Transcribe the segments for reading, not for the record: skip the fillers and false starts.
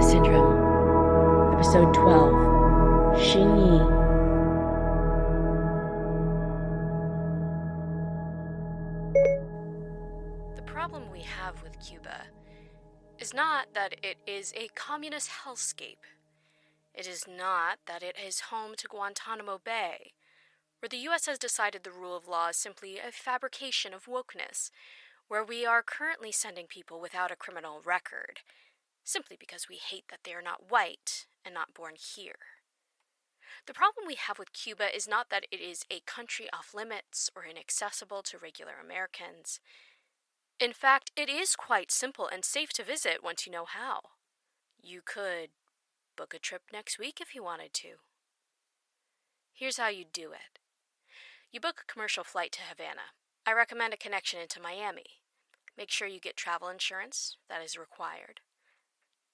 Havana Syndrome, Episode 12, Xinyi. The problem we have with Cuba is not that it is a communist hellscape. It is not that it is home to Guantanamo Bay, where the U.S. has decided the rule of law is simply a fabrication of wokeness, where we are currently sending people without a criminal record, simply because we hate that they are not white and not born here. The problem we have with Cuba is not that it is a country off limits or inaccessible to regular Americans. In fact, it is quite simple and safe to visit once you know how. You could book a trip next week if you wanted to. Here's how you do it. You book a commercial flight to Havana. I recommend a connection into Miami. Make sure you get travel insurance. That is required.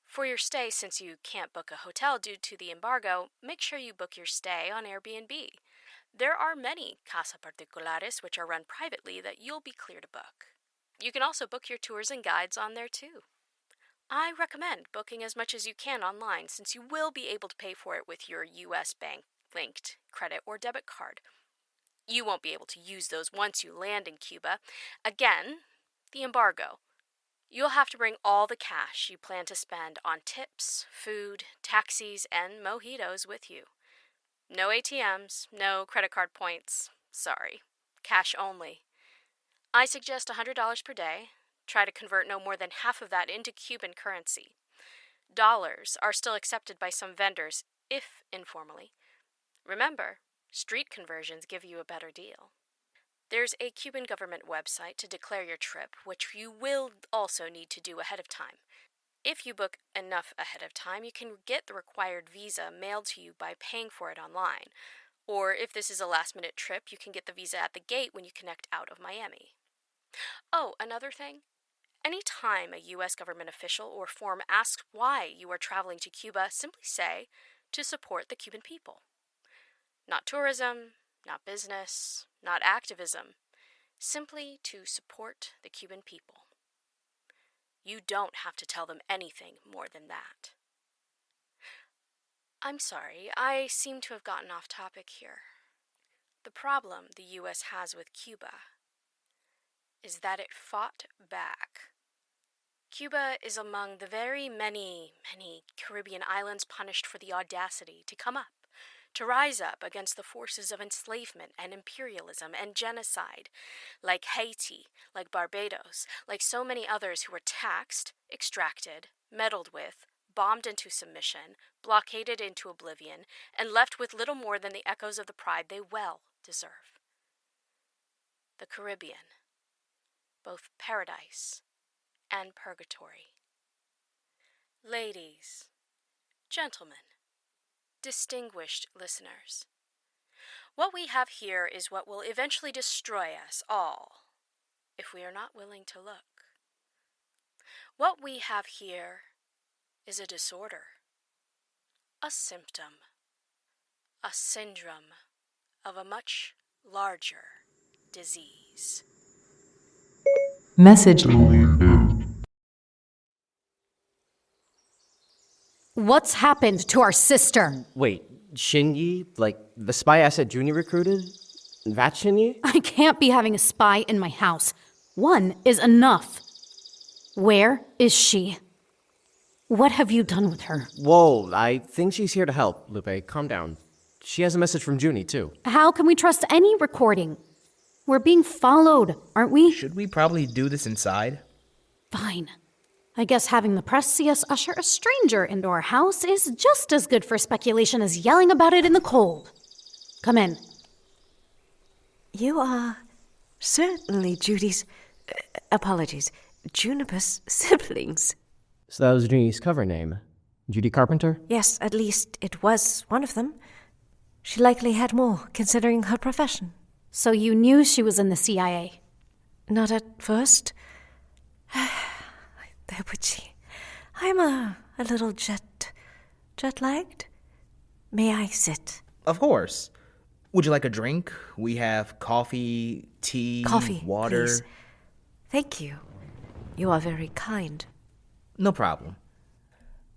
For your stay, since you can't book a hotel due to the embargo, make sure you book your stay on Airbnb. There are many casa particulares which are run privately that you'll be clear to book. You can also book your tours and guides on there too. I recommend booking as much as you can online, since you will be able to pay for it with your U.S. bank-linked credit or debit card. You won't be able to use those once you land in Cuba. Again, the embargo. You'll have to bring all the cash you plan to spend on tips, food, taxis, and mojitos with you. No ATMs, no credit card points. Sorry. Cash only. I suggest $100 per day. Try to convert no more than half of that into Cuban currency. Dollars are still accepted by some vendors, if informally. Remember, street conversions give you a better deal. There's a Cuban government website to declare your trip, which you will also need to do ahead of time. If you book enough ahead of time, you can get the required visa mailed to you by paying for it online. Or if this is a last-minute trip, you can get the visa at the gate when you connect out of Miami. Oh, another thing. Any time a U.S. government official or form asks why you are traveling to Cuba, simply say, to support the Cuban people. Not tourism, not business, not activism. Simply to support the Cuban people. You don't have to tell them anything more than that. I'm sorry, I seem to have gotten off topic here. The problem the U.S. has with Cuba is that it fought back. Cuba is among the very many Caribbean islands punished for the audacity to come up, to rise up against the forces of enslavement and imperialism and genocide, like Haiti, like Barbados, like so many others who were taxed, extracted, meddled with, bombed into submission, blockaded into oblivion, and left with little more than the echoes of the pride they well deserve. The Caribbean, both paradise and purgatory. Ladies, gentlemen, distinguished listeners, what we have here is what will eventually destroy us all, if we are not willing to look. What we have here is a disorder, a symptom, a syndrome of a much larger disease. Message. What's happened to our sister? Wait, Xinyi? Like the spy asset Junior recruited? That Xinyi? I can't be having a spy in my house. One is enough. Where is she? What have you done with her? Whoa, I think she's here to help, Lupe. Calm down. She has a message from Junie, too. How can we trust any recording? We're being followed, aren't we? Should we probably do this inside? Fine. I guess having the press see us usher a stranger into our house is just as good for speculation as yelling about it in the cold. Come in. You are certainly Judy's, apologies, Juniper's siblings. So that was Junie's cover name. Judy Carpenter? Yes, at least it was one of them. She likely had more, considering her profession. So you knew she was in the CIA? Not at first. There would she. I'm a little jet-lagged. May I sit? Of course. Would you like a drink? We have coffee, tea, water. Please. Thank you. You are very kind. No problem.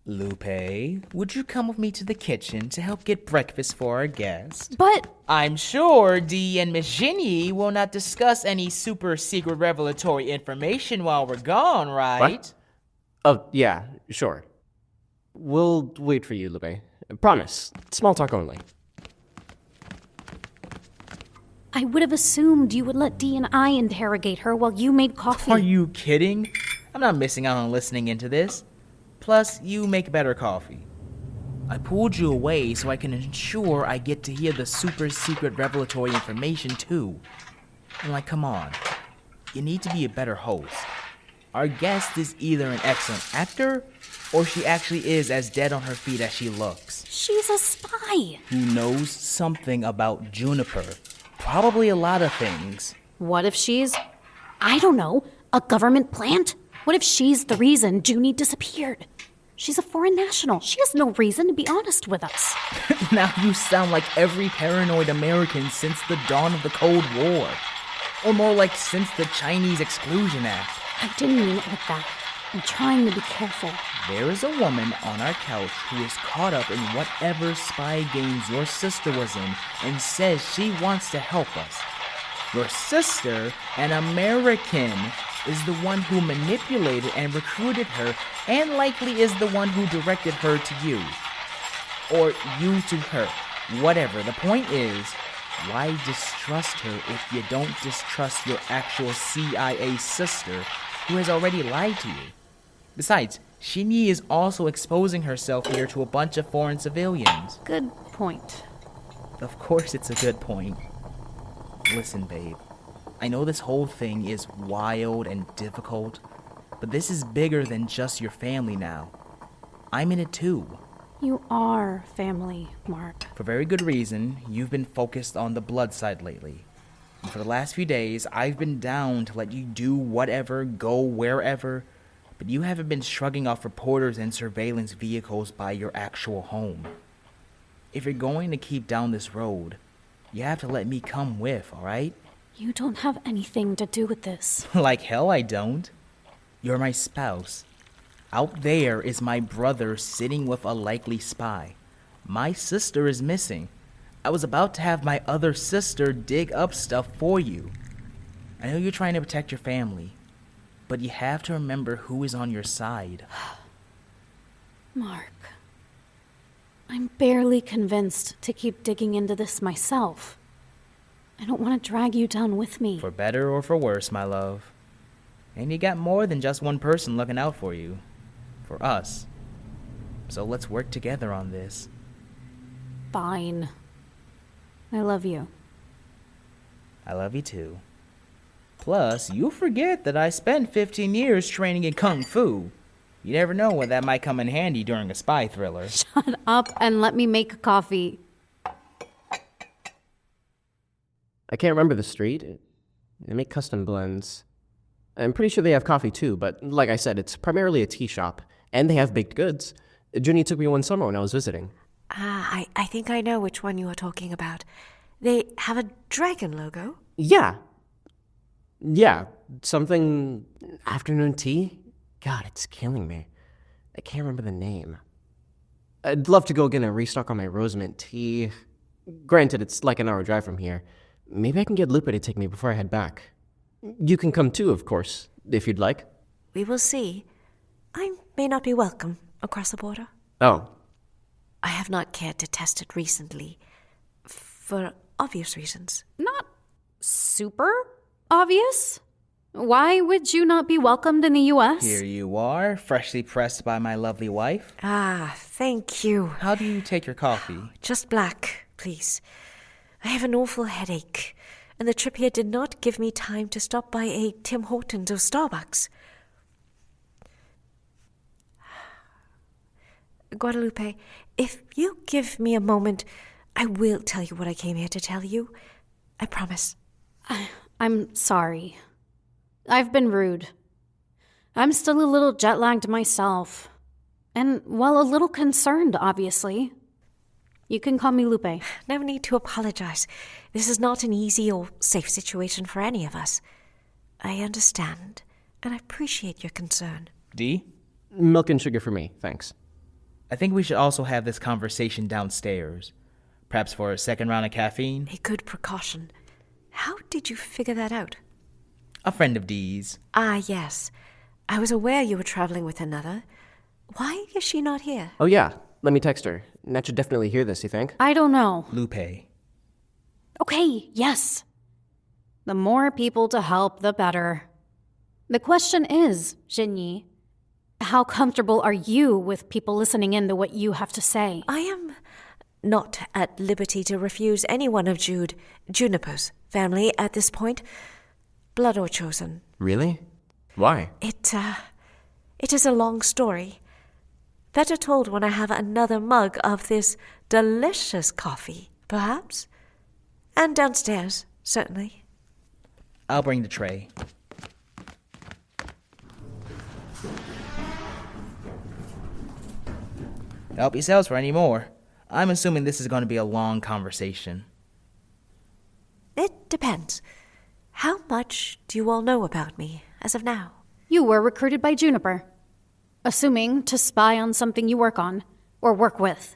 Lupe, would you come with me to the kitchen to help get breakfast for our guest? But I'm sure Dee and Miss Xinyi will not discuss any super secret revelatory information while we're gone, right? What? Oh, yeah, sure. We'll wait for you, Lupe. Promise. Small talk only. I would have assumed you would let Dee and I interrogate her while you made coffee. Are you kidding? I'm not missing out on listening into this. Plus, you make better coffee. I pulled you away so I can ensure I get to hear the super secret revelatory information too. And like, come on. You need to be a better host. Our guest is either an excellent actor, or she actually is as dead on her feet as she looks. She's a spy. Who knows something about Juniper. Probably a lot of things. What if she's, I don't know, a government plant? What if she's the reason Junie disappeared? She's a foreign national. She has no reason to be honest with us. Now you sound like every paranoid American since the dawn of the Cold War. Or more like since the Chinese Exclusion Act. I didn't mean it like that. I'm trying to be careful. There is a woman on our couch who is caught up in whatever spy games your sister was in and says she wants to help us. Your sister, an American, is the one who manipulated and recruited her and likely is the one who directed her to you. Or you to her. Whatever. The point is, why distrust her if you don't distrust your actual CIA sister who has already lied to you? Besides, Xinyi is also exposing herself here to a bunch of foreign civilians. Good point. Of course it's a good point. Listen, babe. I know this whole thing is wild and difficult, but this is bigger than just your family now. I'm in it too. You are family, Mark. For very good reason, you've been focused on the blood side lately. And for the last few days, I've been down to let you do whatever, go wherever, but you haven't been shrugging off reporters and surveillance vehicles by your actual home. If you're going to keep down this road, you have to let me come with, alright? You don't have anything to do with this. Like hell I don't. You're my spouse. Out there is my brother sitting with a likely spy. My sister is missing. I was about to have my other sister dig up stuff for you. I know you're trying to protect your family, but you have to remember who is on your side. Mark, I'm barely convinced to keep digging into this myself. I don't want to drag you down with me. For better or for worse, my love. And you got more than just one person looking out for you. For us. So let's work together on this. Fine. I love you. I love you too. Plus, you forget that I spent 15 years training in Kung Fu. You never know when that might come in handy during a spy thriller. Shut up and let me make coffee. I can't remember the street. They make custom blends. I'm pretty sure they have coffee too, but like I said, it's primarily a tea shop. And they have baked goods. Junie took me one summer when I was visiting. I think I know which one you are talking about. They have a dragon logo? Yeah. Yeah, something... afternoon tea? God, it's killing me. I can't remember the name. I'd love to go get a restock on my rose mint tea. Granted, it's like an hour drive from here. Maybe I can get Lupe to take me before I head back. You can come too, of course, if you'd like. We will see. I may not be welcome across the border. Oh. I have not cared to test it recently, for obvious reasons. Not super obvious? Why would you not be welcomed in the U.S.? Here you are, freshly pressed by my lovely wife. Ah, thank you. How do you take your coffee? Just black, please. I have an awful headache, and the trip here did not give me time to stop by a Tim Hortons or Starbucks. Guadalupe, if you give me a moment, I will tell you what I came here to tell you. I promise. I'm sorry. I've been rude. I'm still a little jet-lagged myself. And, well, a little concerned, obviously. You can call me Lupe. No need to apologize. This is not an easy or safe situation for any of us. I understand, and I appreciate your concern. Dee? Milk and sugar for me, thanks. I think we should also have this conversation downstairs. Perhaps for a second round of caffeine? A good precaution. How did you figure that out? A friend of Dee's. Ah, yes. I was aware you were traveling with another. Why is she not here? Oh, yeah. Let me text her. Nat should definitely hear this, you think? I don't know. Lupe. Okay, yes. The more people to help, the better. The question is, Xinyi, how comfortable are you with people listening in to what you have to say? I am not at liberty to refuse any one of Juniper's family at this point, blood or chosen. Really? Why? It is a long story. Better told when I have another mug of this delicious coffee, perhaps? And downstairs, certainly. I'll bring the tray. Help yourselves for any more. I'm assuming this is going to be a long conversation. It depends. How much do you all know about me as of now? You were recruited by Juniper. Assuming to spy on something you work on, or work with.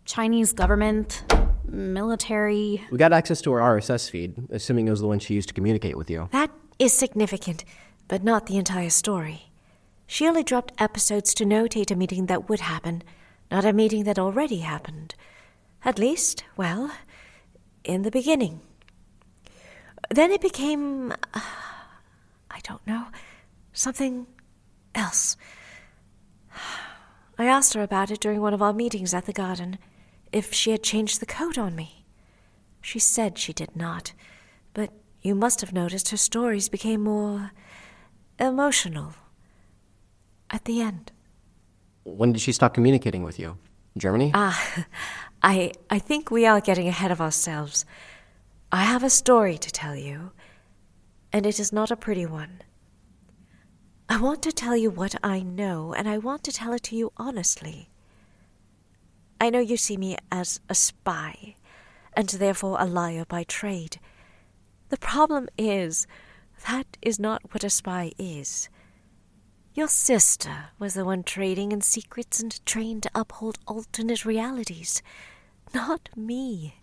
Chinese government, military... We got access to her RSS feed, assuming it was the one she used to communicate with you. That is significant, but not the entire story. She only dropped episodes to notate a meeting that would happen, not a meeting that already happened. At least, well, in the beginning. Then it became... I don't know, something else. I asked her about it during one of our meetings at the garden, if she had changed the code on me. She said she did not, but you must have noticed her stories became more emotional at the end. When did she stop communicating with you? Germany? I think we are getting ahead of ourselves. I have a story to tell you, and it is not a pretty one. I want to tell you what I know, and I want to tell it to you honestly. I know you see me as a spy, and therefore a liar by trade. The problem is, that is not what a spy is. Your sister was the one trading in secrets and trained to uphold alternate realities, not me.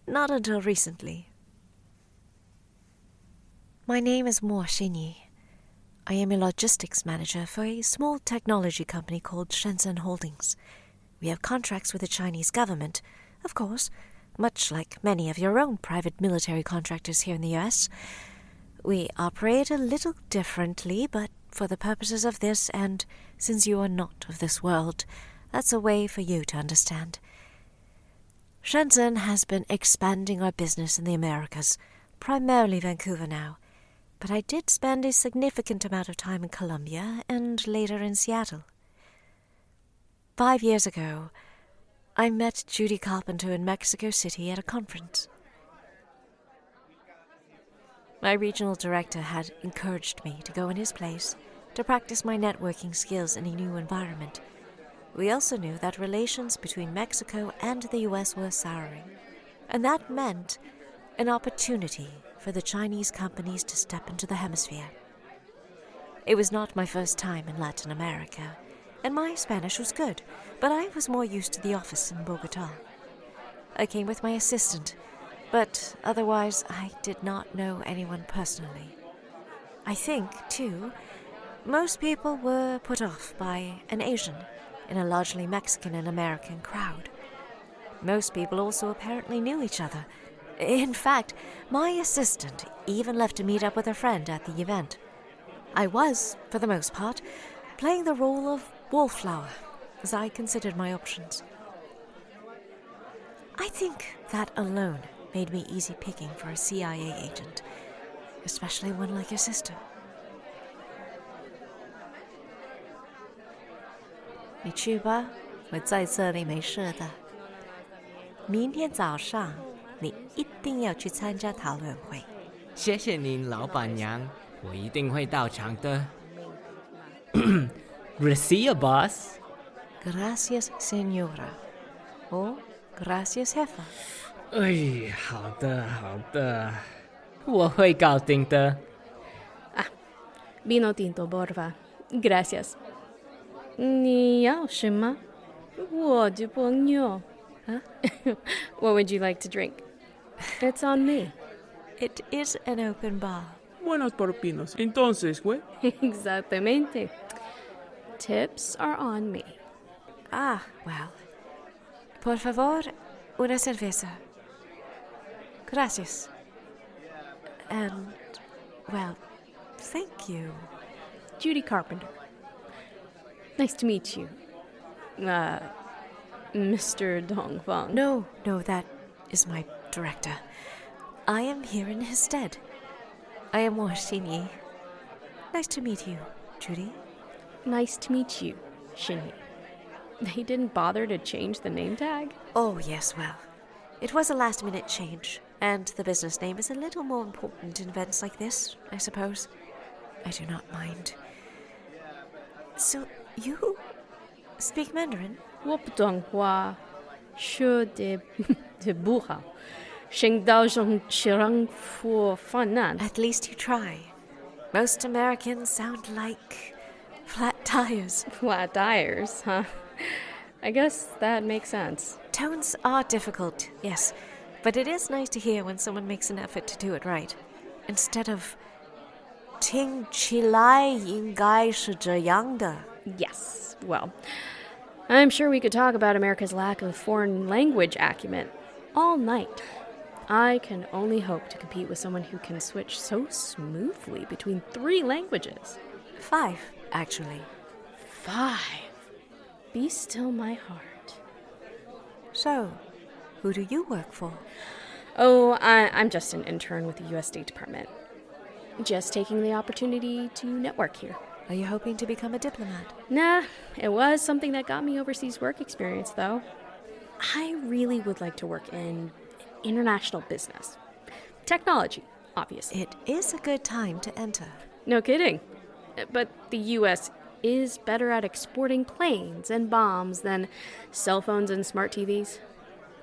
Not until recently. My name is Xinyi. I am a logistics manager for a small technology company called Shenzhen Holdings. We have contracts with the Chinese government, of course, much like many of your own private military contractors here in the U.S. We operate a little differently, but for the purposes of this, and since you are not of this world, that's a way for you to understand. Shenzhen has been expanding our business in the Americas, primarily Vancouver now. But I did spend a significant amount of time in Colombia and later in Seattle. 5 years ago, I met Judy Carpenter in Mexico City at a conference. My regional director had encouraged me to go in his place to practice my networking skills in a new environment. We also knew that relations between Mexico and the U.S. were souring, and that meant an opportunity for the Chinese companies to step into the hemisphere. It was not my first time in Latin America, and my Spanish was good, but I was more used to the office in Bogota. I came with my assistant, but otherwise I did not know anyone personally. I think, too, most people were put off by an Asian in a largely Mexican and American crowd. Most people also apparently knew each other. In fact, my assistant even left to meet up with a friend at the event. I was, for the most part, playing the role of wallflower, as I considered my options. I think that alone made me easy picking for a CIA agent, especially one like your sister. 你去吧，我在这里没事的。明天早上你一定要去参加讨论会。谢谢您，老板娘，我一定会到场的。Gracias, boss. Gracias, señora. O gracias, jefa. 哎，好的，好的，我会搞定的。 Vino tinto, porfa. Gracias. 你要什么？我的朋友. Huh? What would you like to drink? It's on me. It is an open bar. Buenos propinos. Entonces, güey. Exactamente. Tips are on me. Ah, well. Por favor, una cerveza. Gracias. And, well, thank you. Judy Carpenter. Nice to meet you. Mr. Dongfang. No, that is my director. I am here in his stead. I am Xinyi. Nice to meet you, Judy. Nice to meet you, Xinyi. They didn't bother to change the name tag? Oh, yes, well, it was a last-minute change, and the business name is a little more important in events like this, I suppose. I do not mind. So, you speak Mandarin? 我不懂话，说的不好，行道上让我犯难。 At least you try. Most Americans sound like flat tires. Flat tires, huh? I guess that makes sense. Tones are difficult, yes, but it is nice to hear when someone makes an effort to do it right. Instead of 听起来应该是这样的. Yes, well, I'm sure we could talk about America's lack of foreign language acumen all night. I can only hope to compete with someone who can switch so smoothly between 3 languages. 5, actually. 5. Be still my heart. So, who do you work for? Oh, I'm just an intern with the U.S. State Department. Just taking the opportunity to network here. Are you hoping to become a diplomat? Nah, it was something that got me overseas work experience, though. I really would like to work in international business. Technology, obviously. It is a good time to enter. No kidding. But the U.S. is better at exporting planes and bombs than cell phones and smart TVs.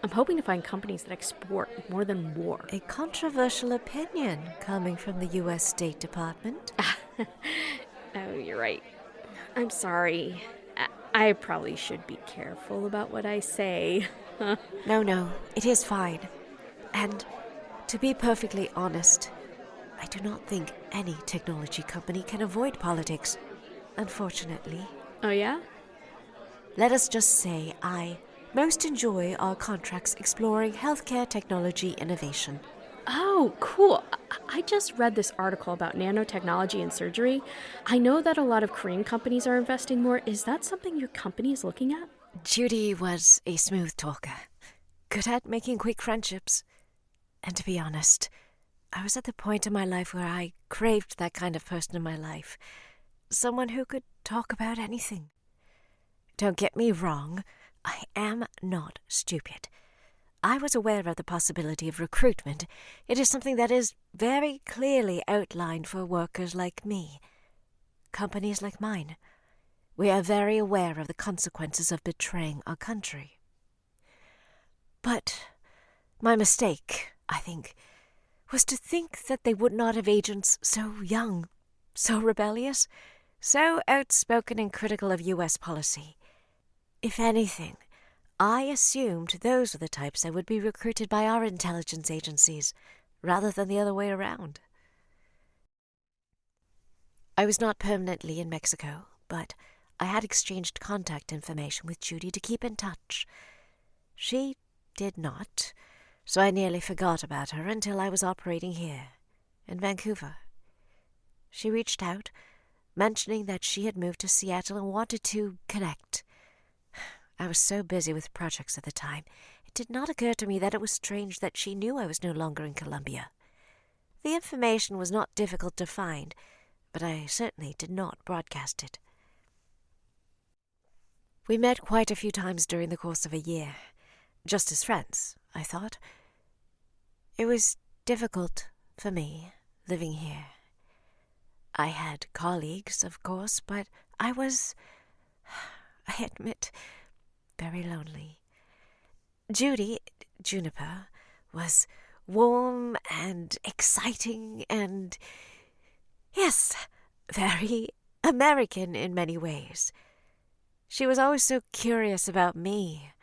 I'm hoping to find companies that export more than war. A controversial opinion coming from the U.S. State Department. Oh, you're right. I'm sorry. I probably should be careful about what I say. No, it is fine. And to be perfectly honest, I do not think any technology company can avoid politics, unfortunately. Oh, yeah? Let us just say I most enjoy our contracts exploring healthcare technology innovation. Oh, cool. I just read this article about nanotechnology and surgery. I know that a lot of Korean companies are investing more. Is that something your company is looking at? Judy was a smooth talker, good at making quick friendships. And to be honest, I was at the point in my life where I craved that kind of person in my life. Someone who could talk about anything. Don't get me wrong, I am not stupid. I was aware of the possibility of recruitment. It is something that is very clearly outlined for workers like me. Companies like mine. We are very aware of the consequences of betraying our country. But my mistake, I think, was to think that they would not have agents so young, so rebellious, so outspoken and critical of U.S. policy. If anything, I assumed those were the types that would be recruited by our intelligence agencies, rather than the other way around. I was not permanently in Mexico, but I had exchanged contact information with Judy to keep in touch. She did not, so I nearly forgot about her until I was operating here, in Vancouver. She reached out, mentioning that she had moved to Seattle and wanted to connect. I was so busy with projects at the time, it did not occur to me that it was strange that she knew I was no longer in Colombia. The information was not difficult to find, but I certainly did not broadcast it. We met quite a few times during the course of a year, just as friends, I thought. It was difficult for me, living here. I had colleagues, of course, but I was, I admit, very lonely. Judy, Juniper, was warm and exciting and, yes, very American in many ways. She was always so curious about me,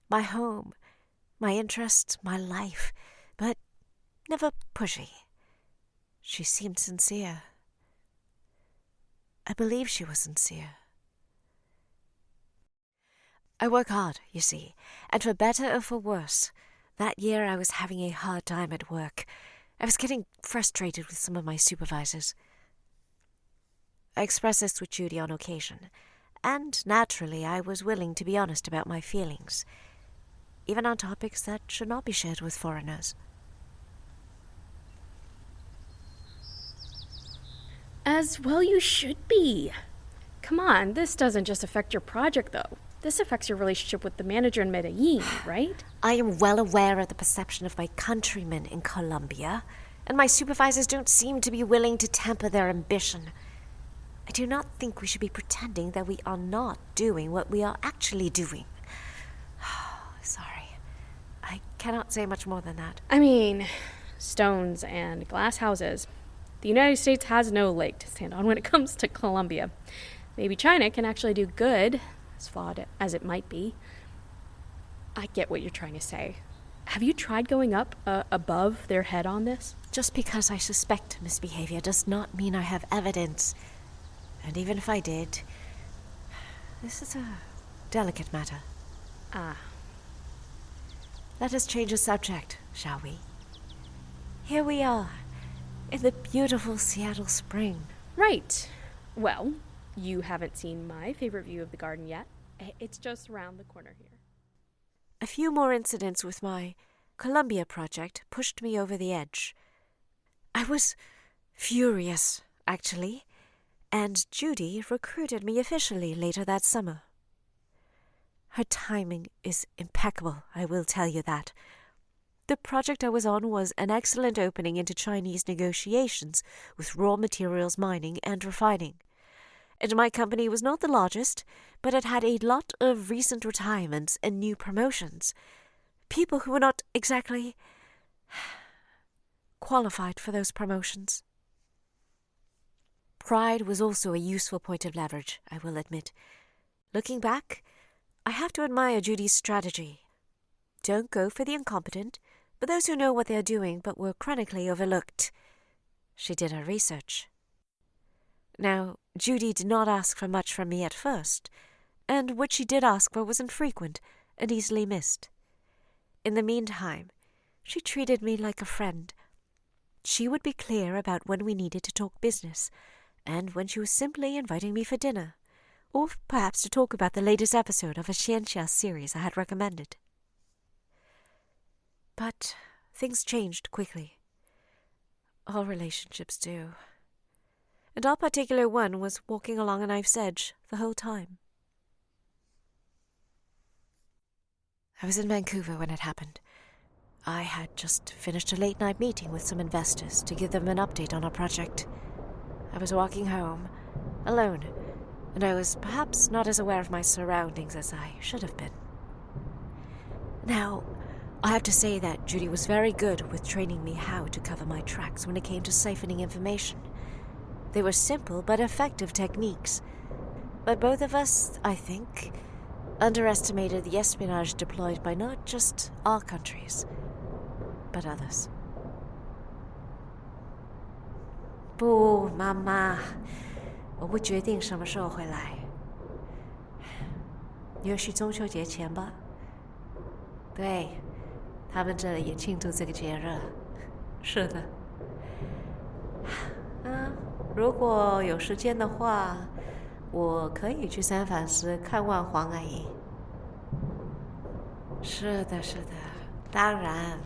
my home, my interests, my life, but never pushy. She seemed sincere. I believe she was sincere. I work hard, you see, and for better or for worse, that year I was having a hard time at work. I was getting frustrated with some of my supervisors. I expressed this with Judy on occasion, and naturally I was willing to be honest about my feelings, even on topics that should not be shared with foreigners. As well you should be. Come on, this doesn't just affect your project, though. This affects your relationship with the manager in Medellin, right? I am well aware of the perception of my countrymen in Colombia, and my supervisors don't seem to be willing to temper their ambition. I do not think we should be pretending that we are not doing what we are actually doing. Sorry. I cannot say much more than that. I mean, stones and glass houses. The United States has no leg to stand on when it comes to Colombia. Maybe China can actually do good, as flawed as it might be. I get what you're trying to say. Have you tried going up above their head on this? Just because I suspect misbehavior does not mean I have evidence. And even if I did, this is a delicate matter. Let us change the subject, shall we? Here we are, in the beautiful Seattle spring. Right. Well, you haven't seen my favorite view of the garden yet. It's just around the corner here. A few more incidents with my Columbia project pushed me over the edge. I was furious, actually, and Judy recruited me officially later that summer. Her timing is impeccable, I will tell you that. The project I was on was an excellent opening into Chinese negotiations with raw materials mining and refining. And my company was not the largest, but it had a lot of recent retirements and new promotions. People who were not exactly qualified for those promotions. Pride was also a useful point of leverage, I will admit. Looking back, I have to admire Judy's strategy. Don't go for the incompetent, but those who know what they are doing but were chronically overlooked. She did her research. Now, Judy did not ask for much from me at first, and what she did ask for was infrequent and easily missed. In the meantime, she treated me like a friend. She would be clear about when we needed to talk business, and when she was simply inviting me for dinner, or perhaps to talk about the latest episode of a Xianxia series I had recommended. But things changed quickly. All relationships do. And our particular one was walking along a knife's edge the whole time. I was in Vancouver when it happened. I had just finished a late-night meeting with some investors to give them an update on our project. I was walking home, alone, and I was perhaps not as aware of my surroundings as I should have been. Now, I have to say that Judy was very good with training me how to cover my tracks when it came to siphoning information. They were simple but effective techniques. But both of us, I think, underestimated the espionage deployed by not just our countries, but others. 不，妈妈，我不决定什么时候回来。也许中秋节前吧。对，他们这里也庆祝这个节日。是的。如果有时间的话，我可以去三藩市看望黄阿姨。是的，是的，当然，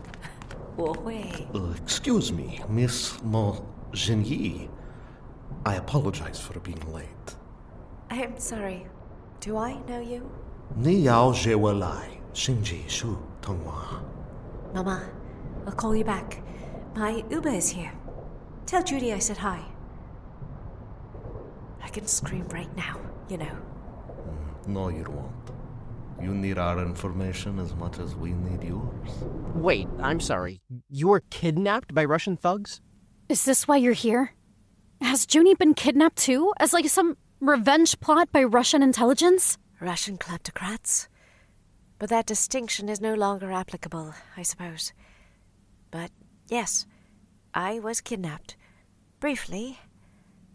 我会。Excuse me, Miss Xinyi. I apologize for being late. I'm sorry. Do I know you? 你要接我来星期四通话。Mama, I'll call you back. My Uber is here. Tell Judy I said hi. I can scream right now, you know. No, you won't. You need our information as much as we need yours. Wait, I'm sorry. You were kidnapped by Russian thugs? Is this why you're here? Has Junie been kidnapped too? As like some revenge plot by Russian intelligence? Russian kleptocrats. But that distinction is no longer applicable, I suppose. But yes, I was kidnapped. Briefly.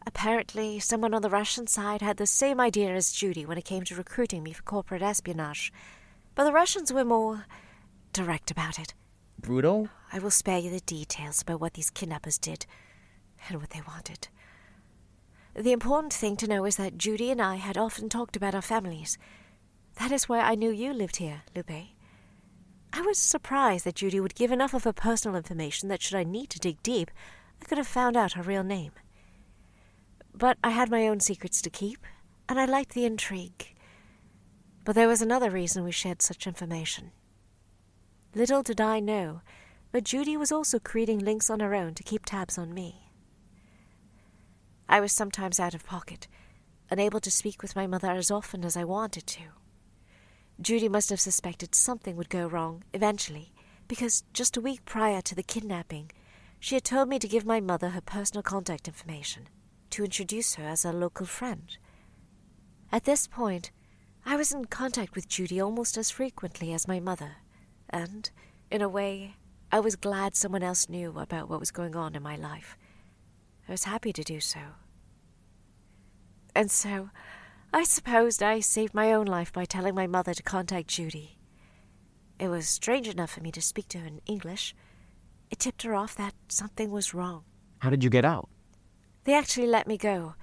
Apparently, someone on the Russian side had the same idea as Judy when it came to recruiting me for corporate espionage. But the Russians were more direct about it. Brutal? I will spare you the details about what these kidnappers did and what they wanted. The important thing to know is that Judy and I had often talked about our families. That is why I knew you lived here, Lupe. I was surprised that Judy would give enough of her personal information that should I need to dig deep, I could have found out her real name. But I had my own secrets to keep, and I liked the intrigue. But there was another reason we shared such information. Little did I know, but Judy was also creating links on her own to keep tabs on me. I was sometimes out of pocket, unable to speak with my mother as often as I wanted to. Judy must have suspected something would go wrong eventually, because just a week prior to the kidnapping, she had told me to give my mother her personal contact information, to introduce her as a local friend. At this point, I was in contact with Judy almost as frequently as my mother, and, in a way, I was glad someone else knew about what was going on in my life. I was happy to do so. And so, I supposed I saved my own life by telling my mother to contact Judy. It was strange enough for me to speak to her in English. It tipped her off that something was wrong. How did you get out? They actually let me go.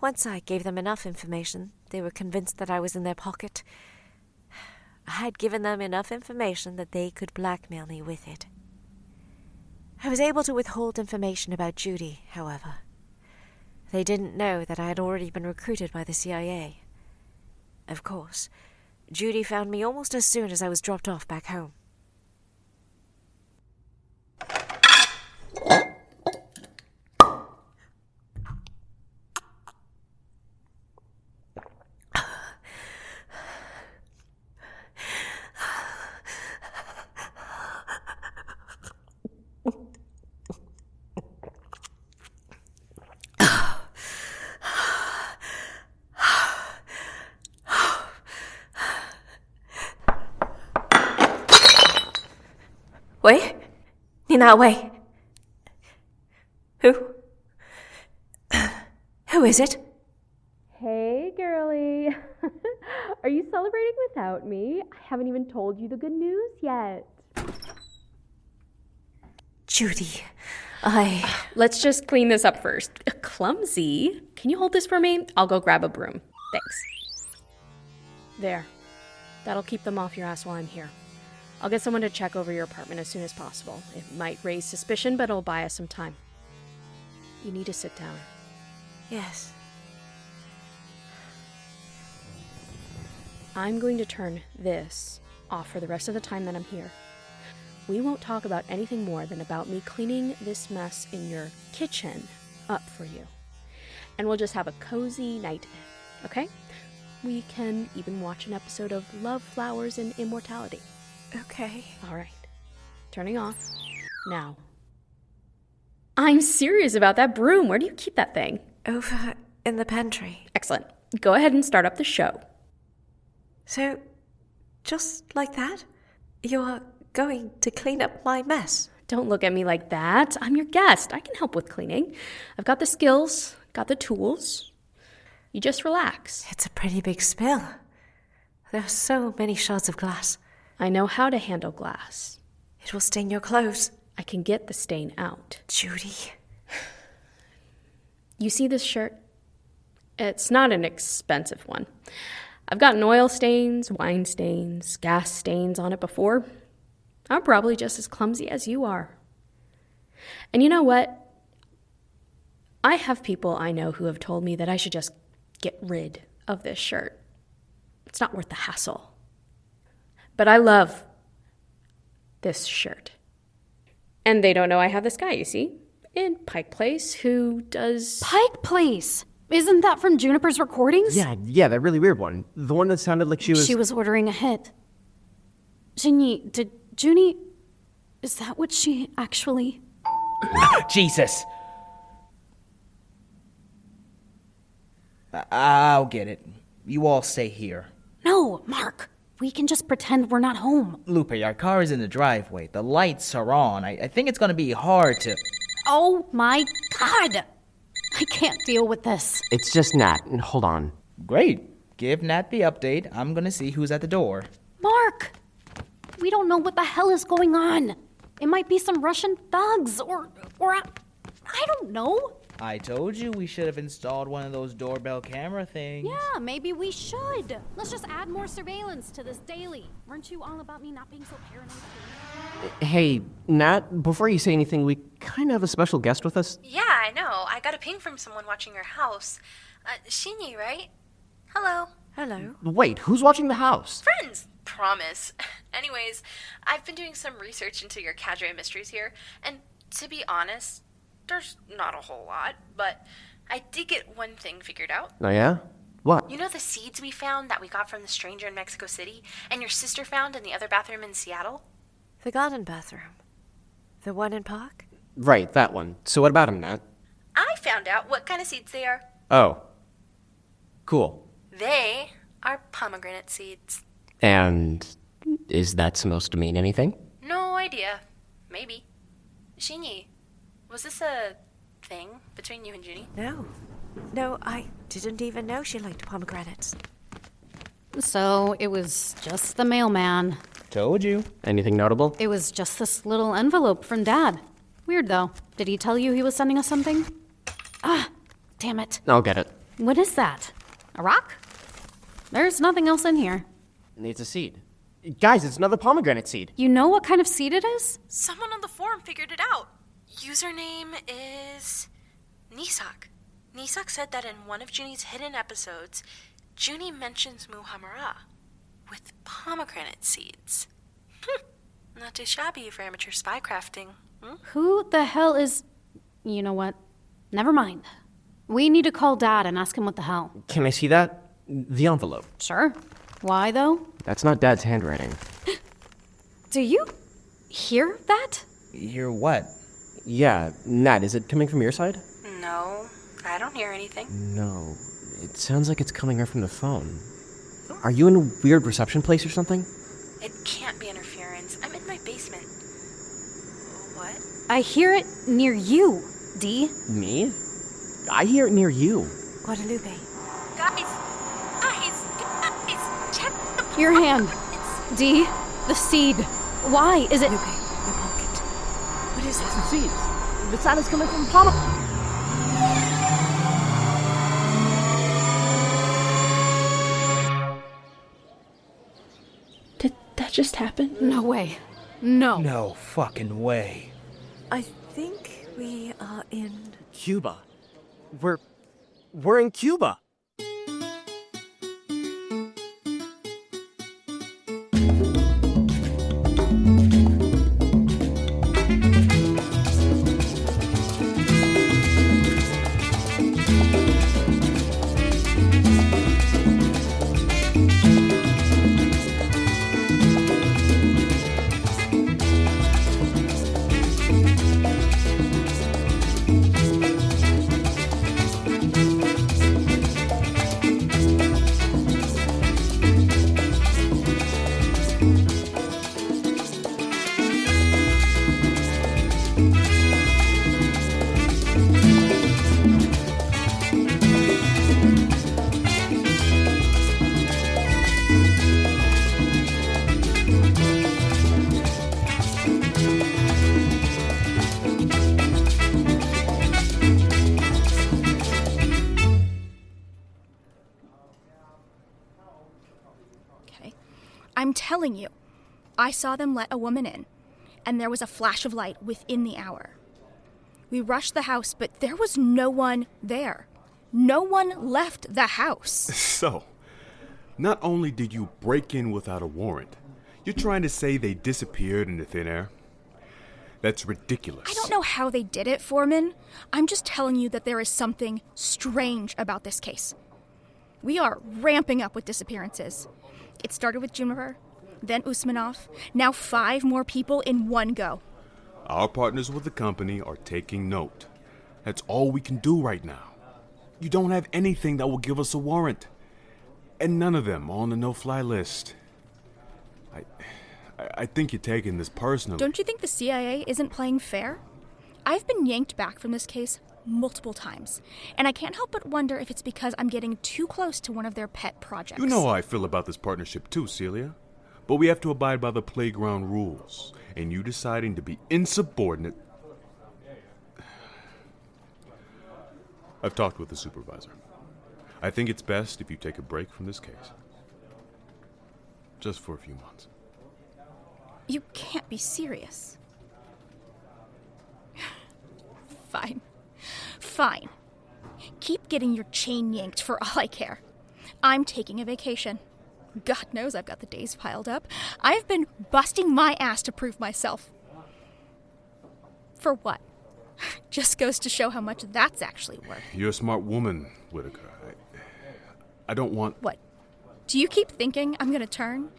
Once I gave them enough information, they were convinced that I was in their pocket. I had given them enough information that they could blackmail me with it. I was able to withhold information about Judy, however. They didn't know that I had already been recruited by the CIA. Of course, Judy found me almost as soon as I was dropped off back home. Wait? 你哪位? Who? Who is it? Hey, girlie. Are you celebrating without me? I haven't even told you the good news yet. Judy, Let's just clean this up first. Clumsy. Can you hold this for me? I'll go grab a broom. Thanks. There. That'll keep them off your ass while I'm here. I'll get someone to check over your apartment as soon as possible. It might raise suspicion, but it'll buy us some time. You need to sit down. Yes. I'm going to turn this off for the rest of the time that I'm here. We won't talk about anything more than about me cleaning this mess in your kitchen up for you. And we'll just have a cozy night, okay? We can even watch an episode of Love, Flowers, and Immortality. Okay. All right. Turning off. Now. I'm serious about that broom. Where do you keep that thing? Over in the pantry. Excellent. Go ahead and start up the show. So, just like that, you're going to clean up my mess? Don't look at me like that. I'm your guest. I can help with cleaning. I've got the skills, got the tools. You just relax. It's a pretty big spill. There are so many shards of glass. I know how to handle glass. It will stain your clothes. I can get the stain out. Judy. You see this shirt? It's not an expensive one. I've gotten oil stains, wine stains, gas stains on it before. I'm probably just as clumsy as you are. And you know what? I have people I know who have told me that I should just get rid of this shirt. It's not worth the hassle. But I love this shirt. And they don't know I have this guy, you see, in Pike Place who does... Pike Place? Isn't that from Juniper's recordings? Yeah, that really weird one. The one that sounded like she was... She was ordering a hit. Xinyi, did Junie... Is that what she actually... Jesus! I'll get it. You all stay here. No, Mark. We can just pretend we're not home. Lupe, our car is in the driveway. The lights are on. I think it's gonna be hard to... Oh my God! I can't deal with this. It's just Nat. Hold on. Great. Give Nat the update. I'm gonna see who's at the door. Mark! We don't know what the hell is going on. It might be some Russian thugs or I don't know. I told you we should have installed one of those doorbell camera things. Yeah, maybe we should. Let's just add more surveillance to this daily. Weren't you all about me not being so paranoid? Hey, Nat, before you say anything, we kind of have a special guest with us. Yeah, I know. I got a ping from someone watching your house. Xinyi, right? Hello. Hello. Wait, who's watching the house? Friends. Promise. Anyways, I've been doing some research into your cadre mysteries here, and to be honest, there's not a whole lot, but I did get one thing figured out. Oh, yeah? What? You know the seeds we found that we got from the stranger in Mexico City, and your sister found in the other bathroom in Seattle? The garden bathroom. The one in park? Right, that one. So what about him, Nat? I found out what kind of seeds they are. Oh. Cool. They are pomegranate seeds. And is that supposed to mean anything? No idea. Maybe. Xinyi, was this a thing between you and Junie? No, I didn't even know she liked pomegranates. So it was just the mailman. Told you. Anything notable? It was just this little envelope from Dad. Weird, though. Did he tell you he was sending us something? Ah, damn it. I'll get it. What is that? A rock? There's nothing else in here. It's a seed. Guys, it's another pomegranate seed. You know what kind of seed it is? Someone on the forum figured it out. Username is Nisak. Nisak said that in one of Junie's hidden episodes, Junie mentions Muhammara with pomegranate seeds. Not too shabby for amateur spy crafting. Who the hell is... You know what? Never mind. We need to call Dad and ask him what the hell. Can I see that? The envelope. Sure. Why, though? That's not Dad's handwriting. Do you hear that? Hear what? Yeah, Nat, is it coming from your side? No, I don't hear anything. No. It sounds like it's coming right from the phone. Are you in a weird reception place or something? It can't be interference. I'm in my basement. What? I hear it near you, Dee. Me? I hear it near you. Guadalupe. Guys, check the Your hand. Dee, the seed. Why is it... Lupe, your pocket. What is It's it? the seeds. The sound is coming from pomegranate. Did that just happen? No way. No. No fucking way. I think we are in... Cuba. We're in Cuba. I'm telling you, I saw them let a woman in, and there was a flash of light within the hour. We rushed the house, but there was no one there. No one left the house. So, not only did you break in without a warrant, you're trying to say they disappeared into thin air? That's ridiculous. I don't know how they did it, Foreman. I'm just telling you that there is something strange about this case. We are ramping up with disappearances. It started with Juniper, then Usmanov, now 5 more people in one go. Our partners with the company are taking note. That's all we can do right now. You don't have anything that will give us a warrant. And none of them on the no-fly list. I think you're taking this personally. Don't you think the CIA isn't playing fair? I've been yanked back from this case multiple times, and I can't help but wonder if it's because I'm getting too close to one of their pet projects. You know how I feel about this partnership too, Celia. But we have to abide by the playground rules, and you deciding to be insubordinate... I've talked with the supervisor. I think it's best if you take a break from this case. Just for a few months. You can't be serious. Fine. Fine. Keep getting your chain yanked for all I care. I'm taking a vacation. God knows I've got the days piled up. I've been busting my ass to prove myself. For what? Just goes to show how much that's actually worth. You're a smart woman, Whittiker. I don't want... What? Do you keep thinking I'm gonna turn?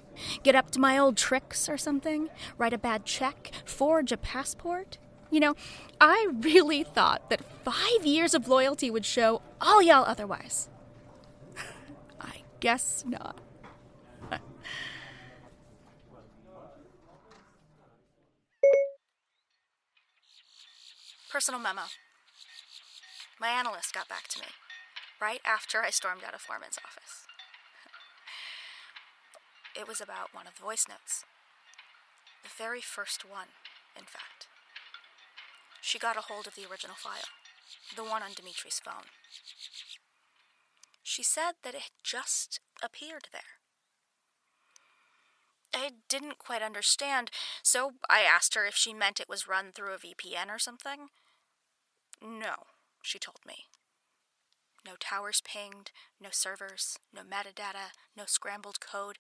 Get up to my old tricks or something? Write a bad check? Forge a passport? You know, I really thought that 5 years of loyalty would show all y'all otherwise. I guess not. Personal memo. My analyst got back to me right after I stormed out of Foreman's office. It was about one of the voice notes. The very first one, in fact. She got a hold of the original file, the one on Dimitri's phone. She said that it just appeared there. I didn't quite understand, so I asked her if she meant it was run through a VPN or something. No, she told me. No towers pinged, no servers, no metadata, no scrambled code,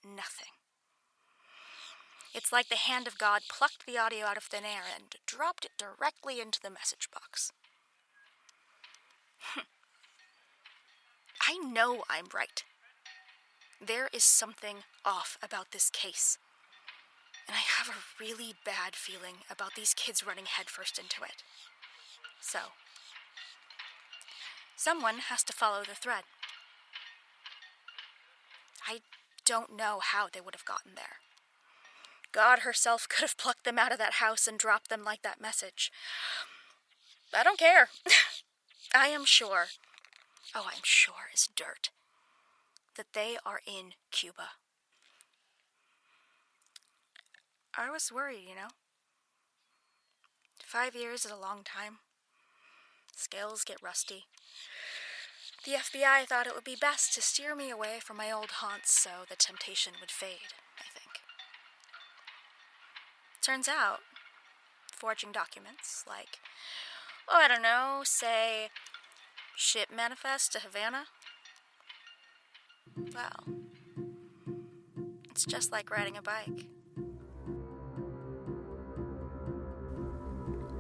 nothing. It's like the hand of God plucked the audio out of thin air and dropped it directly into the message box. I know I'm right. There is something off about this case. And I have a really bad feeling about these kids running headfirst into it. So, someone has to follow the thread. I don't know how they would have gotten there. God herself could have plucked them out of that house and dropped them like that message. I don't care. I am sure, I'm sure as dirt, that they are in Cuba. I was worried, 5 years is a long time. Scales get rusty. The FBI thought it would be best to steer me away from my old haunts so the temptation would fade, I think. Turns out, forging documents like, I don't know, say, ship manifest to Havana? Well, it's just like riding a bike.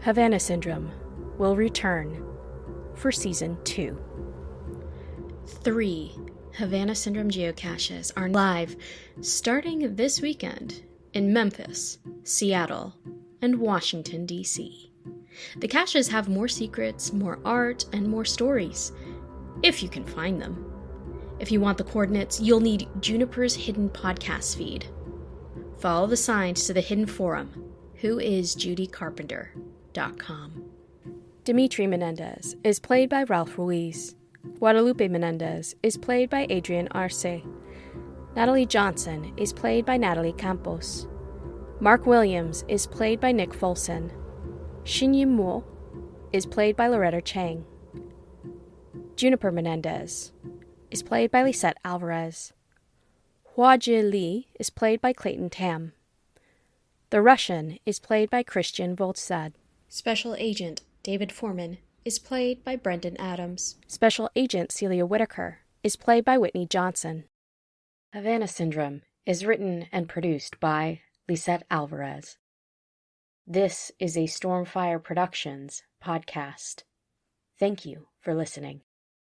Havana Syndrome will return for Season 2. 3 Havana Syndrome geocaches are live starting this weekend in Memphis, Seattle, and Washington, D.C. The caches have more secrets, more art, and more stories, if you can find them. If you want the coordinates, you'll need Juniper's hidden podcast feed. Follow the signs to the hidden forum, whoisjudycarpenter.com. Dimitri Menendez is played by Ralph Ruiz. Guadalupe Menendez is played by Adrienne Arce. Natalie Johnson is played by Natalie Campos. Mark Williams is played by Nick Folson. Xinyi is played by Loretta Chang. Juniper Menendez is played by Lisette Alvarez. Huazhi Li is played by Clayton Tam. The Russian is played by Christiaan Voldstaad. Special Agent David Foreman is played by Brendan Adams. Special Agent Celia Whittiker is played by Whitney Johnson. Havana Syndrome is written and produced by Lisette Alvarez. This is a Stormfire Productions podcast. Thank you for listening.